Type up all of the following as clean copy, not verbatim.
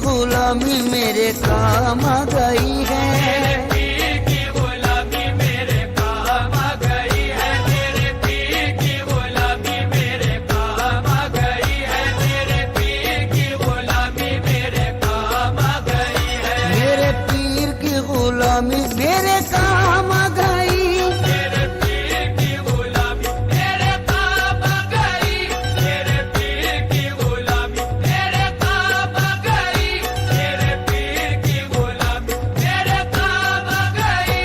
गुलामी मेरे काम आ गई है। मेरे पीर की गुलामी मेरे काम आ गई है। मेरे पीर की गुलामी मेरे काम आ गई है। मेरे पीर की गुलामी मेरे काम आ गई है। मेरे पीर की गुलामी मेरे काम आ गई। मेरे पीर की गुलामी मेरे काम आ गई। मेरे पीर की गुलामी मेरे काम आ गई। मेरे पीर की गुलामी मेरे काम आ गई।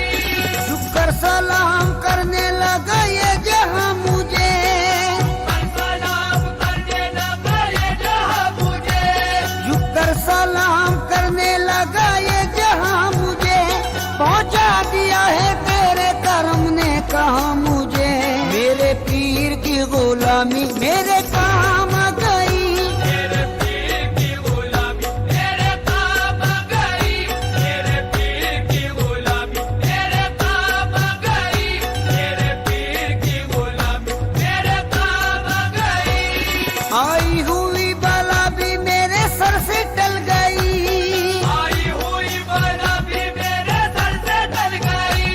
झुककर सलाम करने लगा ये जहां मुझे, सलाम करने लगा ये जहां मुझे। झुककर सलाम करने लगा ये जहां मुझे। पहुंचा दिया है तेरे करम ने कहा मुझे। मेरे पीर की गुलामी मेरे काम आ गई। मेरे पीर की गुलामी मेरे काम आ गई। मेरे पीर की गुलामी मेरे काम आ गई। मेरे पीर की गुलामी मेरे काम आ गई। आई हुई बला भी मेरे सर से टल गई। आई हुई बला भी मेरे सर से टल गई।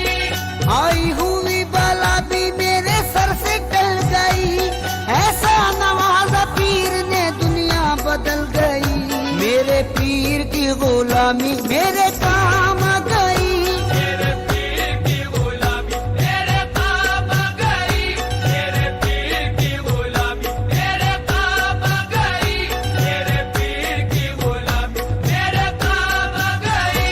आई हुई बला भी मेरे सर से टल गई। ऐसा नवाजा पीर ने दुनिया बदल गई। मेरे पीर की गुलामी मेरे काम आ गई। मेरे पीर की गुलामी मेरे काम आ गई। मेरे पीर की गुलामी मेरे काम आ गई। मेरे पीर की गुलामी मेरे काम आ गई।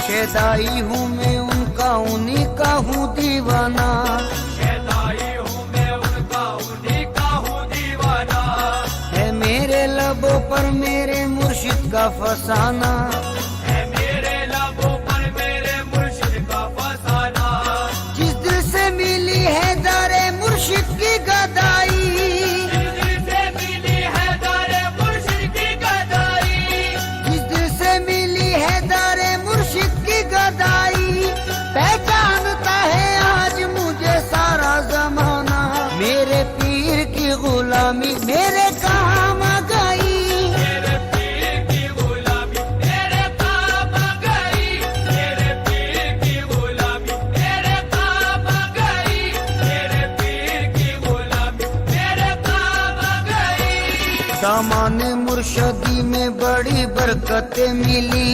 शेदाई हूँ मैं उनका, उन्हीं का हूँ दीवाना। शैताई हूँ मैं उनका, उन्हीं का हूँ दीवाना। है मेरे लबों पर मेरे मुर्शिद का फसाना। है मेरे लबों पर मेरे मुर्शिद का फसाना। जिस दिल से मिली है दारे मुर्शिद की गदाई। जिस दिल से मिली है दारे मुर्शिद की गदाई। जिस दिल से मिली है दारे मुर्शिद की गदाई। पहचानता है आज मुझे सारा जमाना। मेरे पीर की गुलामी मेरे काम आ गई। मेरे पीर की गुलामी मेरे काम आ गई। मेरे पीर की गुलामी मेरे काम आ गई। मेरे पीर की गुलामी मेरे काम आ गई। सामान्य मुर्शदी में बड़ी बरकतें मिली।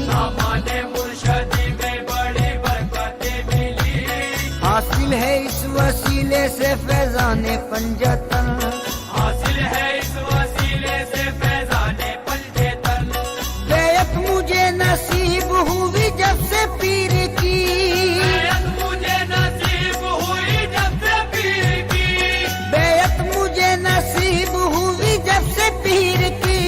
हमारे मुर्शदी में बड़ी बरकतें मिली। हासिल है इस वसीले से फैजाने पंजतन। हासिल है इस वसीले से फैजाने पंजेतन। बैत मुझे नसीब हुई जब से पीर की। बैत मुझे नसीब हुई जब से पीर की। बैत मुझे नसीब हुई जब से पीर की।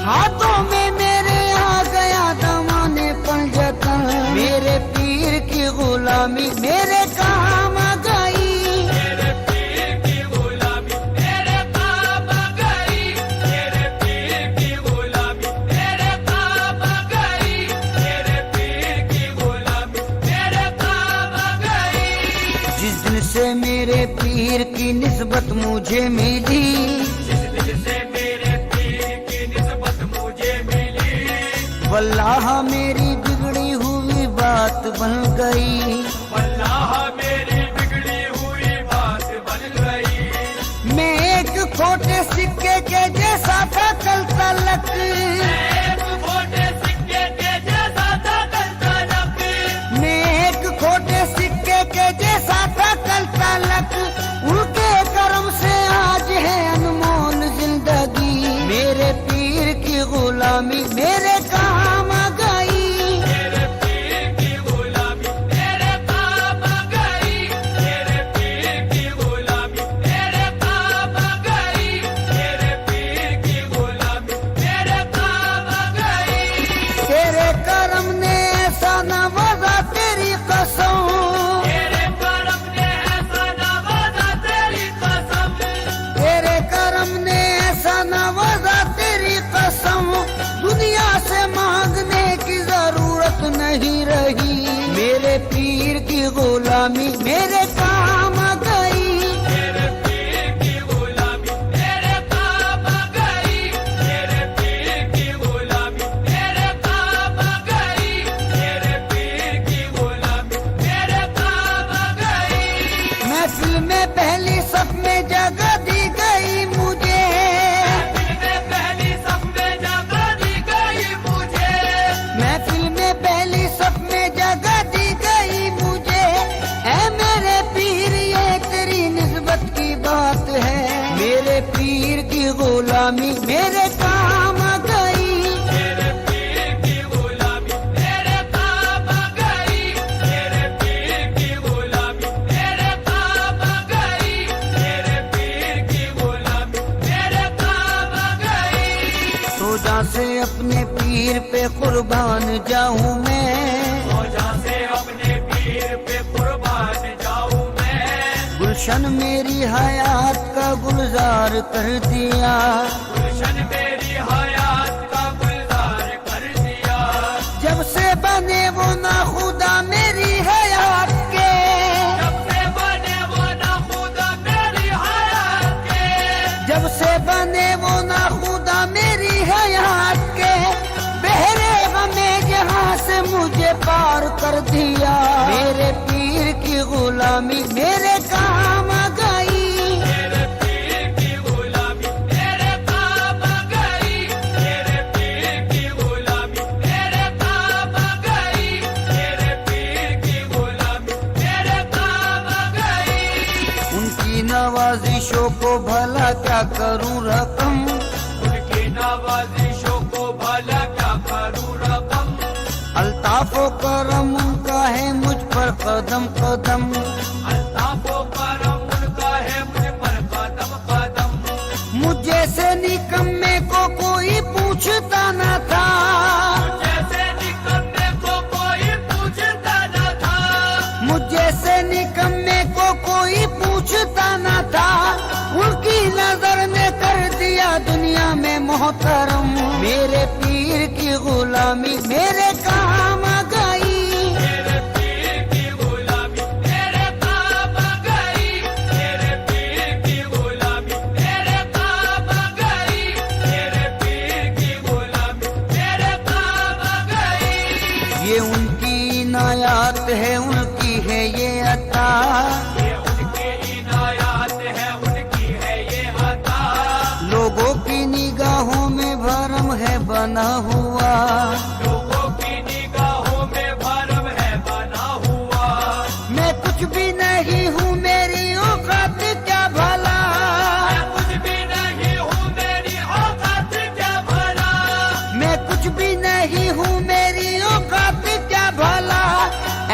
हाथों में मेरे आ गया दमाने पंजतन। मेरे पीर की गुलामी मेरे काम आ गई। मेरे पीर की गुलामी मेरे काम आ गई। मेरे पीर की गुलामी मेरे काम आ गई। मेरे पीर की गुलामी मेरे काम आ गई। जिस दिन से मेरे पीर की निस्बत मुझे मिली। जिस दिन से मेरे पीर की निस्बत मुझे मिली। वल्लाह मेरी बिगड़ी हुई बात बन गई। वल्लाह मेरी बिगड़ी हुई बात बन गई। मैं एक खोटे सिक्के के जैसा था कल तलक। एक खोटे सिक्के के जैसा था कल तलक। मैं एक खोटे सिक्के के जैसा था कल तलक। उनके करम से आज है अनमोल जिंदगी। मेरे पीर की गुलामी मेरे काम आ गई। मेरे पीर की गुलामी मेरे काम आ गई। मेरे पीर की गुलामी मेरे काम आ गई। मेरे पीर की गुलामी मेरे काम आ गई। तेरे करम ने ऐसा नवाजा तेरी कसम। तेरे करम ने ऐसा नवाजा तेरी कसम। तेरे करम ने ऐसा नवाजा तेरी कसम। दुनिया से मांगने की जरूरत नहीं रही। मेरे पीर की गुलामी मेरे काम आ गई। मेरे पीर की गुलामी मेरे काम आ गई। मेरे पीर की गुलामी मेरे मेरे काम गई। मेरे पीर की गुलामी मेरे काम गई, मेरे पीर की गुलामी मेरे काम गई, मेरे पीर की गुलामी मेरे काम गई। सोजा से अपने पीर पे कुर्बान जाऊं मैं, रोजा से अपने पीर पे कुर्बान जाऊं मैं। गुलशन मेरी हयात का गुलजार कर दिया, गुलशन मेरी हयात का गुलजार कर दिया। जब से बने वो ना खुदा मेरी हयात के, जब से बने वो ना खुदा मेरी हयात के, जब से बने वो ना खुदा मेरी हयात के, बहरे गमे जहां से मुझे पार कर दिया। मेरे पीर की गुलामी मेरे काम गई। मेरे पीर की गुलामी मेरे काम गई, मेरे पीर की गुलामी मेरे काम गई, मेरे पीर की गुलामी मेरे काम गई। उनकी नवाजिशों को भला क्या करूं रकम, उनकी नवाजिशों को भला क्या करूं रकम। अल्ताफो करम उनका है मुझ पर कदम कदम, अल्ताफो करम उनका है मुझ पर कदम कदम। मुझे से निकम्मे को कोई पूछता न था, जैसे निकम्मे को कोई पूछता न था, मुझे से निकम्मे को कोई पूछता न था। उनकी नजर ने कर दिया दुनिया में मोहतरम। मेरे पीर की गुलामी मेरे काम गई। मेरे पीर की गुलामी मेरे काम गई, मेरे पीर की गुलामी मेरे काम गई, मेरे पीर की गुलामी मेरे काम गई। ये उनकी इनायत है, उनकी है ये अता, ये उनकी इनायत है, उनकी है ये अता। लोगों की निगाहों में भरम है बना हुआ। लोगों की निगाहों में भरम है बना हुआ। मैं कुछ भी नहीं हूँ मेरी औकात क्या भला, मैं कुछ भी नहीं हूँ मेरी औकात क्या भला। मैं कुछ भी नहीं हूँ मेरी औकात क्या भला।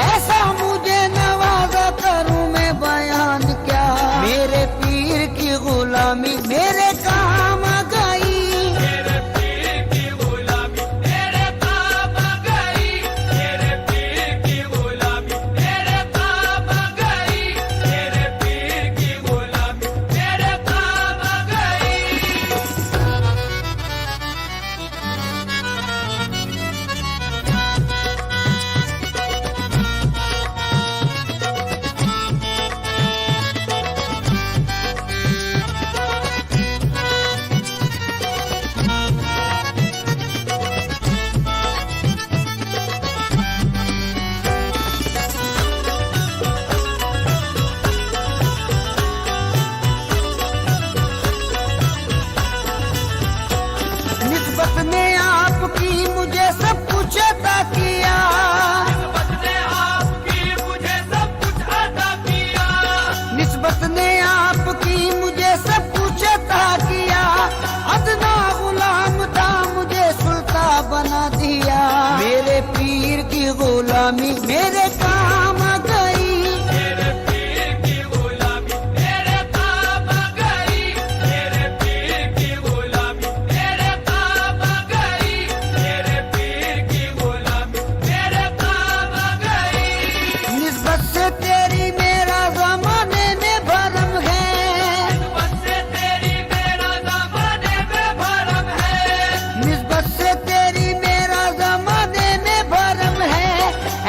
ऐसा मुझे नवाजा करूँ मैं बयान क्या। मेरे पीर की गुलामी मेरे काम गई। मेरे पीर की गुलामी मेरे काम गई, मेरे पीर की गुलामी मेरे काम गई, मेरे पीर की गुलामी मेरे काम गई। निस्बत ने आपकी मुझे सब कुछ अता किया, निस्बत ने आपकी मुझे सब कुछ अता किया। निस्बत ने आपकी मुझे सब कुछ अता किया। अदना गुलाम था मुझे सुल्तान बना दिया। मेरे पीर की गुलामी मेरे काम गई। मेरे पीर की गुलामी मेरे काम गई, मेरे पीर की गुलामी मेरे काम गई, मेरे पीर की गुलामी मेरे काम गई। निस्बत से तेरी मेरा जमाने में भरम है, निस्बत से तेरी मेरा ज़माने में भरम है। निस्बत से तेरी मेरा जमाने में भरम है।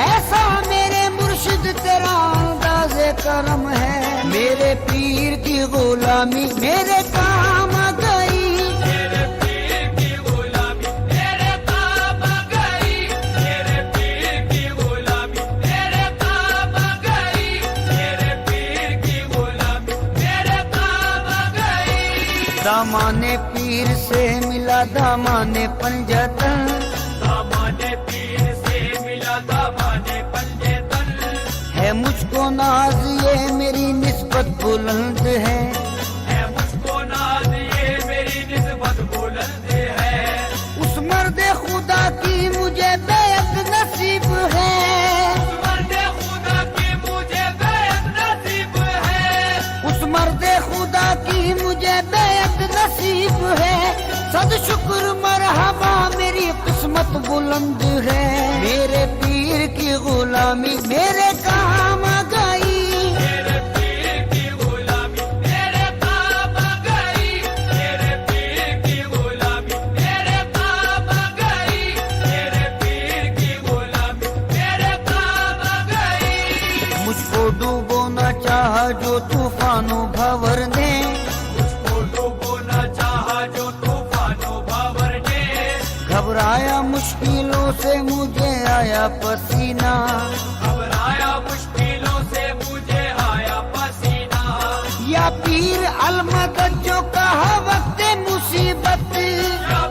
ऐसा मेरे मुर्शिद तेरा अंदाज़े करम है। मेरे पीर की गुलामी मेरे काम गई। मेरे पीर की गुलामी मेरे काम गई, मेरे पीर की गुलामी मेरे काम गई, मेरे पीर की गुलामी मेरे काम गई। दामाने पीर से मिला दामाने पंजतन, दामाने पीर से मिला दामाने पंजेतन। है मुझको नाज ये मेरी निस्बत बुलंद है। है मुझको नाज ये मेरी निस्बत बुलंद सद शुक्र मरहबा मेरी किस्मत बुलंद है, मेरे पीर की गुलामी मेरे काम आ गई। मेरे पीर की गुलामी मेरे काम आ गई, मेरे पीर की गुलामी मेरे काम आ गई, मेरे पीर की गुलामी मेरे काम आ गई। मुझको डूबोना चाहा जो तूफानों भंवर ने, मुझको डूबोना चाहा जो तूफानों भंवर ने, घबराया मुश्किलों से मुझे आया पसीना, घबराया मुश्किलों से मुझे आया पसीना। या पीर अलमदद जो कहा वक्त मुसीबत, या